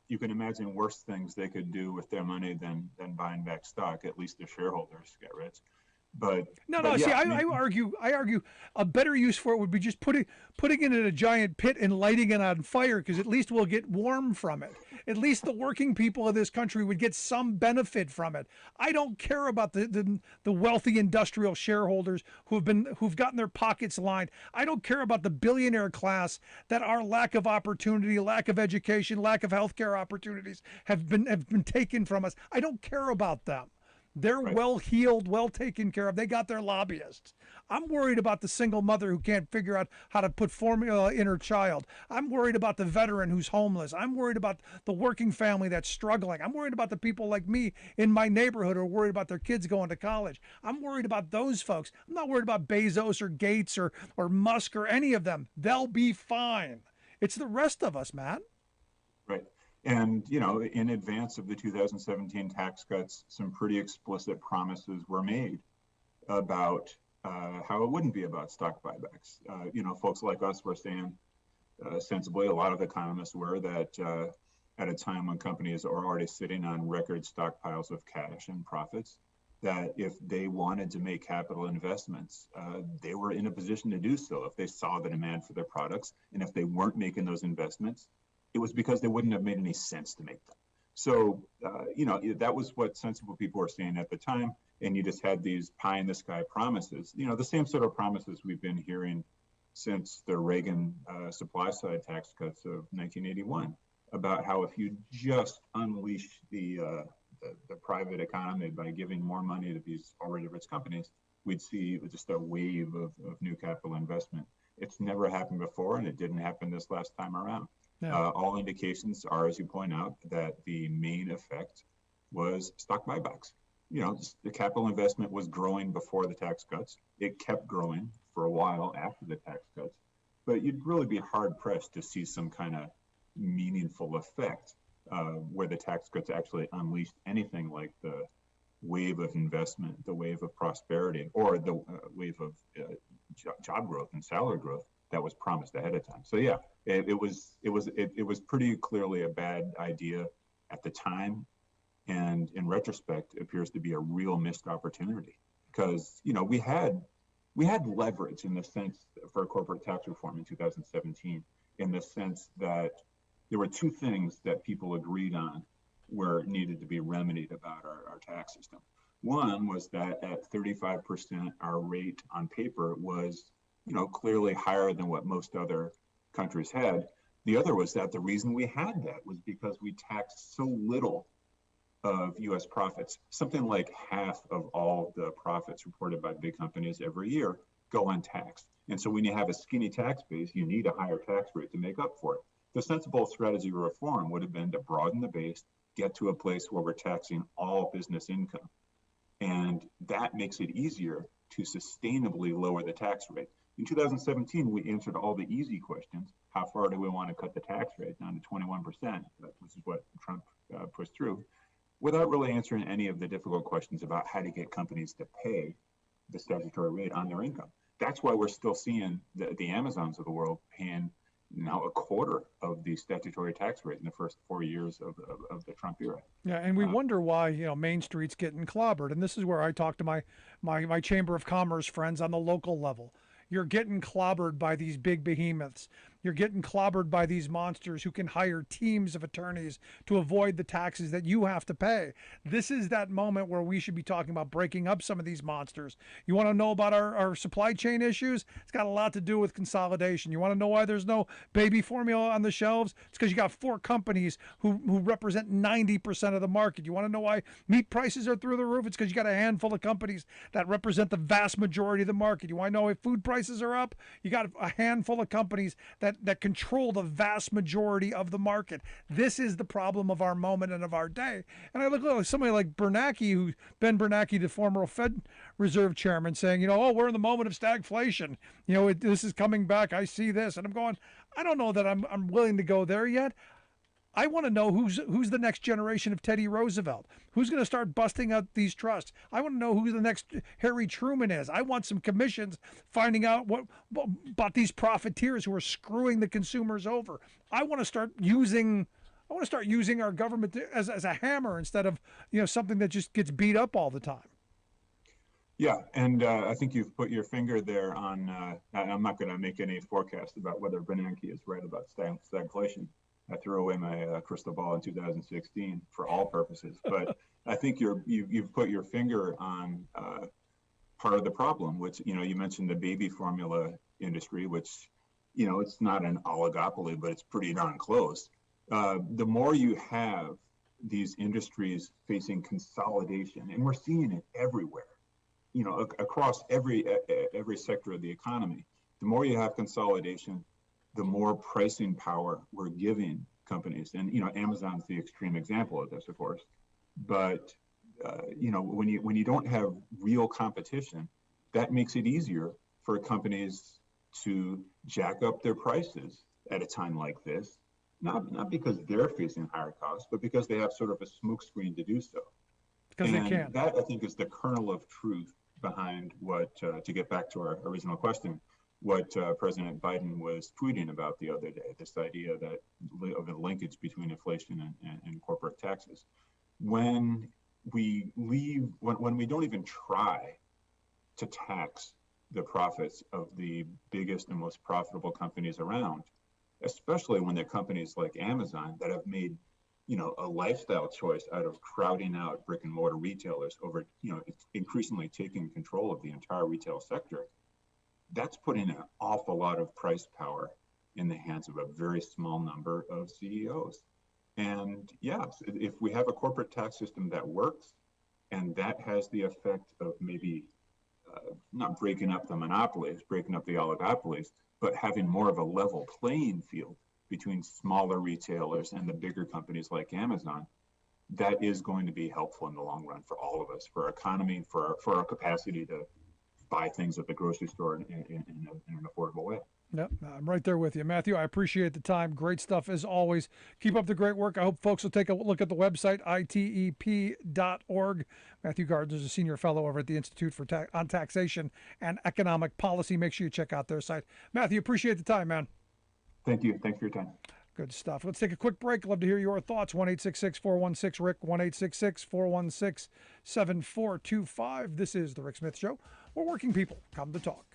you can imagine worse things they could do with their money than buying back stock. At least the shareholders get rich. But no. See, I argue a better use for it would be just putting it in a giant pit and lighting it on fire, because at least we'll get warm from it. At least the working people of this country would get some benefit from it. I don't care about the wealthy industrial shareholders who've gotten their pockets lined. I don't care about the billionaire class that our lack of opportunity, lack of education, lack of healthcare opportunities have been taken from us. I don't care about them. They're Right. well heeled, well taken care of. They got their lobbyists. I'm worried about the single mother who can't figure out how to put formula in her child. I'm worried about the veteran who's homeless. I'm worried about the working family that's struggling. I'm worried about the people like me in my neighborhood who are worried about their kids going to college. I'm worried about those folks. I'm not worried about Bezos or Gates or Musk or any of them. They'll be fine. It's the rest of us, Matt. Right. And, you know, in advance of the 2017 tax cuts, some pretty explicit promises were made about how it wouldn't be about stock buybacks. You know, folks like us were saying sensibly, a lot of economists were, that at a time when companies are already sitting on record stockpiles of cash and profits, that if they wanted to make capital investments, they were in a position to do so if they saw the demand for their products. And if they weren't making those investments, it was because they wouldn't have made any sense to make them. So, you know, that was what sensible people were saying at the time. And you just had these pie in the sky promises, you know, the same sort of promises we've been hearing since the Reagan supply side tax cuts of 1981, about how if you just unleash the private economy by giving more money to these already rich companies, we'd see just a wave of new capital investment. It's never happened before, and it didn't happen this last time around. Yeah. All indications are, as you point out, that the main effect was stock buybacks. You know, the capital investment was growing before the tax cuts. It kept growing for a while after the tax cuts, but you'd really be hard pressed to see some kind of meaningful effect where the tax cuts actually unleashed anything like the wave of investment, the wave of prosperity, or the wave of job growth and salary growth that was promised ahead of time. So yeah, it was pretty clearly a bad idea at the time, and in retrospect, it appears to be a real missed opportunity, because you know we had leverage in the sense for corporate tax reform in 2017, in the sense that there were two things that people agreed on were needed to be remedied about our tax system. One was that at 35%, our rate on paper was, you know, clearly higher than what most other countries had. The other was that the reason we had that was because we taxed so little of U.S. profits. Something like half of all the profits reported by big companies every year go untaxed. And so when you have a skinny tax base, you need a higher tax rate to make up for it. The sensible strategy of reform would have been to broaden the base, get to a place where we're taxing all business income. And that makes it easier to sustainably lower the tax rate. In 2017, we answered all the easy questions. How far do we want to cut the tax rate down to 21%, which is what Trump pushed through, without really answering any of the difficult questions about how to get companies to pay the statutory rate on their income. That's why we're still seeing the Amazons of the world paying now a quarter of the statutory tax rate in the first 4 years of the Trump era. Yeah, and we wonder why, you know, Main Street's getting clobbered. And this is where I talk to my Chamber of Commerce friends on the local level. You're getting clobbered by these big behemoths. You're getting clobbered by these monsters who can hire teams of attorneys to avoid the taxes that you have to pay. This is that moment where we should be talking about breaking up some of these monsters. You want to know about our supply chain issues? It's got a lot to do with consolidation. You want to know why there's no baby formula on the shelves? It's because you got 4 companies who represent 90% of the market. You want to know why meat prices are through the roof? It's because you got a handful of companies that represent the vast majority of the market. You want to know if food prices are up? You got a handful of companies that control the vast majority of the market. This is the problem of our moment and of our day. And I look at somebody like Bernanke, Ben Bernanke, the former Fed Reserve chairman, saying, you know, oh, we're in the moment of stagflation. You know, this is coming back. I see this. And I'm going, I don't know that I'm willing to go there yet. I want to know who's the next generation of Teddy Roosevelt. Who's going to start busting out these trusts? I want to know who the next Harry Truman is. I want some commissions finding out what about these profiteers who are screwing the consumers over. I want to start using our government as a hammer instead of, you know, something that just gets beat up all the time. Yeah, and I think you've put your finger there on. I'm not going to make any forecast about whether Bernanke is right about stagflation. I threw away my crystal ball in 2016 for all purposes, but I think you've put your finger on part of the problem, which, you know, you mentioned the baby formula industry, which, you know, it's not an oligopoly, but it's pretty darn close. The more you have these industries facing consolidation, and we're seeing it everywhere, across every sector of the economy. The more you have consolidation, the more pricing power we're giving companies. And, Amazon's the extreme example of this, of course. But, when you don't have real competition, that makes it easier for companies to jack up their prices at a time like this, not because they're facing higher costs, but because they have sort of a smokescreen to do so. Because they can. That, I think, is the kernel of truth behind what, to get back to our original question, what President Biden was tweeting about the other day, this idea of a linkage between inflation and corporate taxes. When we don't even try to tax the profits of the biggest and most profitable companies around, especially when they're companies like Amazon that have made, a lifestyle choice out of crowding out brick and mortar retailers over, increasingly taking control of the entire retail sector. That's putting an awful lot of price power in the hands of a very small number of CEOs. And yes, if we have a corporate tax system that works, and that has the effect of maybe not breaking up the monopolies, breaking up the oligopolies, but having more of a level playing field between smaller retailers and the bigger companies like Amazon, that is going to be helpful in the long run for all of us, for our economy, for our capacity to buy things at the grocery store in an affordable way. Yep, I'm right there with you. Matthew, I appreciate the time. Great stuff as always. Keep up the great work. I hope folks will take a look at the website, itep.org. Matthew Gardner is a senior fellow over at the Institute for on Taxation and Economic Policy. Make sure you check out their site. Matthew, appreciate the time, man. Thank you. Thanks for your time. Good stuff. Let's take a quick break. Love to hear your thoughts. 1-866-416-RICK, 1-866-416-7425. This is The Rick Smith Show, where working people come to talk.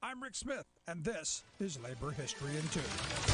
I'm Rick Smith, and this is Labor History in 2.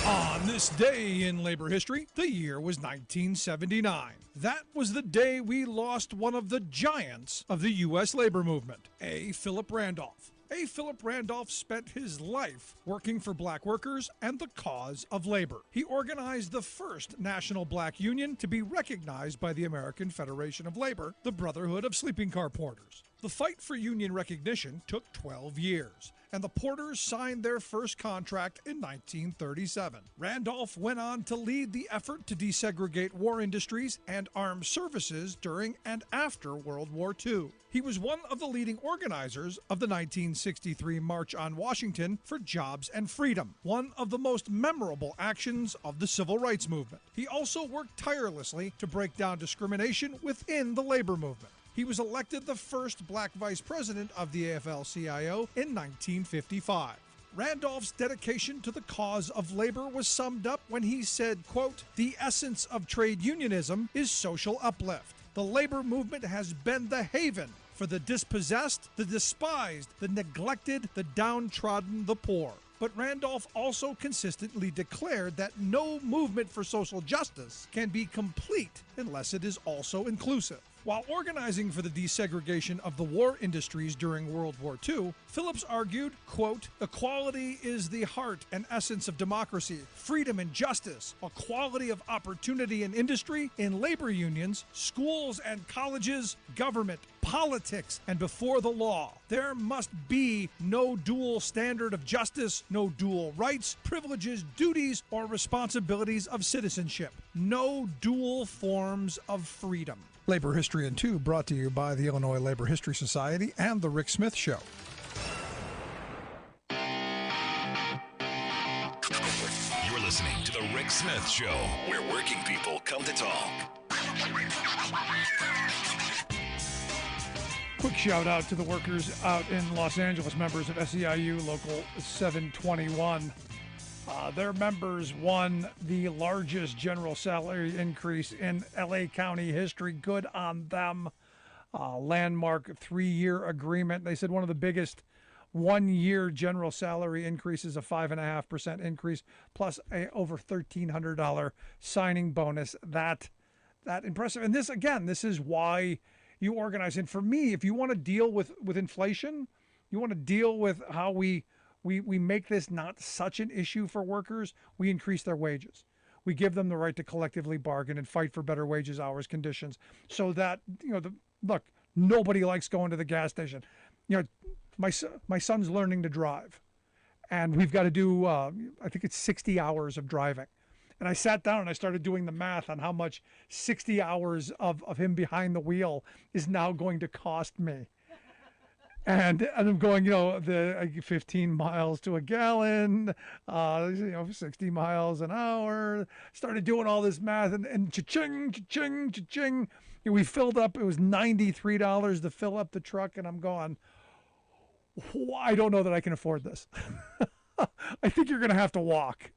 On this day in labor history, the year was 1979. That was the day we lost one of the giants of the U.S. labor movement, A. Philip Randolph. A. Philip Randolph spent his life working for black workers and the cause of labor. He organized the first national black union to be recognized by the American Federation of Labor, the Brotherhood of Sleeping Car Porters. The fight for union recognition took 12 years, and the Porters signed their first contract in 1937. Randolph went on to lead the effort to desegregate war industries and armed services during and after World War II. He was one of the leading organizers of the 1963 March on Washington for Jobs and Freedom, one of the most memorable actions of the Civil Rights Movement. He also worked tirelessly to break down discrimination within the labor movement. He was elected the first black vice president of the AFL-CIO in 1955. Randolph's dedication to the cause of labor was summed up when he said, quote, "The essence of trade unionism is social uplift. The labor movement has been the haven for the dispossessed, the despised, the neglected, the downtrodden, the poor." But Randolph also consistently declared that no movement for social justice can be complete unless it is also inclusive. While organizing for the desegregation of the war industries during World War II, Phillips argued, quote, "Equality is the heart and essence of democracy, freedom and justice, equality of opportunity in industry, in labor unions, schools and colleges, government, politics, and before the law. There must be no dual standard of justice, no dual rights, privileges, duties, or responsibilities of citizenship. No dual forms of freedom." Labor History in 2 brought to you by the Illinois Labor History Society and The Rick Smith Show. You're listening to The Rick Smith Show, where working people come to talk. Quick shout out to the workers out in Los Angeles, members of SEIU Local 721. Their members won the largest general salary increase in LA County history. Good on them. Landmark 3-year agreement. They said one of the biggest 1-year general salary increases, a 5.5% increase, plus a over $1,300 signing bonus. That that impressive. And this is why you organize. And for me, if you want to deal with inflation, you want to deal with how we make this not such an issue for workers, we increase their wages. We give them the right to collectively bargain and fight for better wages, hours, conditions, so that, look, nobody likes going to the gas station. My son's learning to drive, and we've got to do, I think it's 60 hours of driving. And I sat down and I started doing the math on how much 60 hours of him behind the wheel is now going to cost me. And I'm going, the 15 miles to a gallon, 60 miles an hour. Started doing all this math and cha-ching, cha-ching, cha-ching. We filled up, it was $93 to fill up the truck. And I'm going, I don't know that I can afford this. I think you're going to have to walk.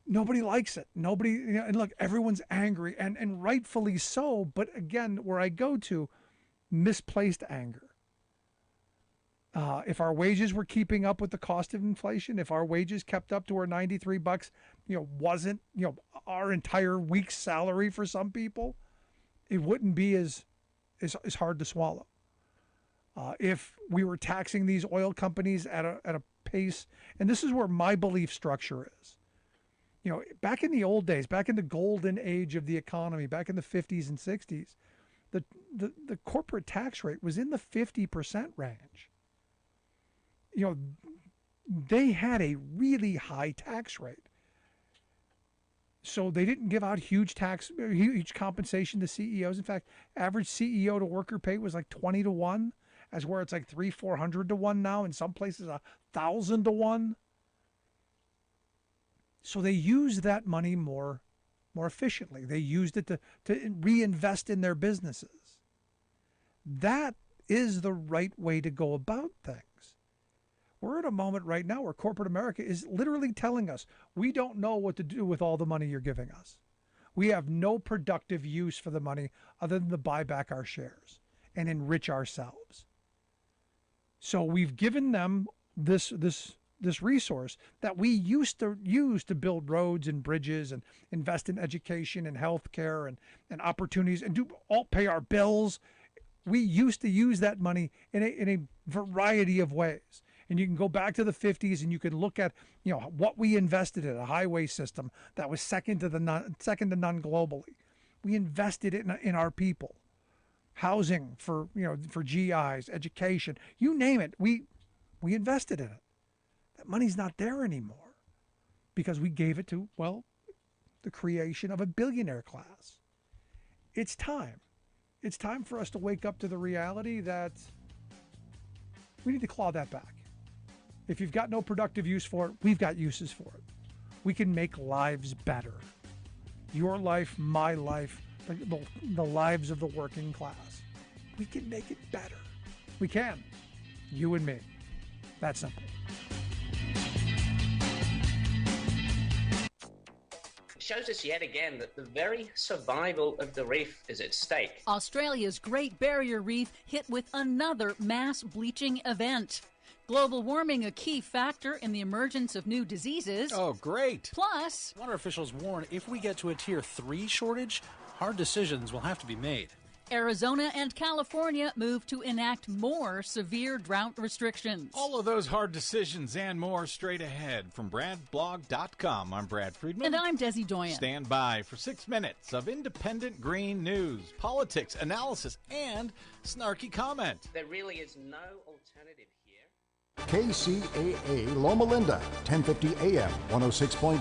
Nobody likes it. Nobody, and look, everyone's angry and rightfully so. But again, where I go to, misplaced anger. If our wages were keeping up with the cost of inflation, if our wages kept up to our $93, wasn't, our entire week's salary for some people, it wouldn't be as hard to swallow. If we were taxing these oil companies at a pace, and this is where my belief structure is. Back in the old days, back in the golden age of the economy, back in the 50s and 60s, the corporate tax rate was in the 50% range. They had a really high tax rate. So they didn't give out huge compensation to CEOs. In fact, average CEO to worker pay was like 20 to 1, as where it's like 300-400 to 1 now, in some places 1,000 to 1. So they used that money more efficiently. They used it to reinvest in their businesses. That is the right way to go about things. We're at a moment right now where corporate America is literally telling us, we don't know what to do with all the money you're giving us. We have no productive use for the money other than to buy back our shares and enrich ourselves. So we've given them this resource that we used to use to build roads and bridges and invest in education and healthcare and opportunities and pay our bills. We used to use that money in a variety of ways. And you can go back to the 50s and you can look at, what we invested in, a highway system that was second to none globally. We invested in our people, housing for GIs, education, you name it. We invested in it. That money's not there anymore because we gave it to, the creation of a billionaire class. It's time. It's time for us to wake up to the reality that we need to claw that back. If you've got no productive use for it, we've got uses for it. We can make lives better. Your life, my life, the lives of the working class. We can make it better. We can. You and me. That simple. Shows us yet again that the very survival of the reef is at stake. Australia's Great Barrier Reef hit with another mass bleaching event. Global warming a key factor in the emergence of new diseases. Oh, great. Plus, water officials warn if we get to a Tier 3 shortage, hard decisions will have to be made. Arizona and California move to enact more severe drought restrictions. All of those hard decisions and more straight ahead. From BradBlog.com, I'm Brad Friedman. And I'm Desi Doyen. Stand by for 6 minutes of independent green news, politics, analysis, and snarky comment. There really is no alternative here. KCAA Loma Linda, 1050 AM, 106.3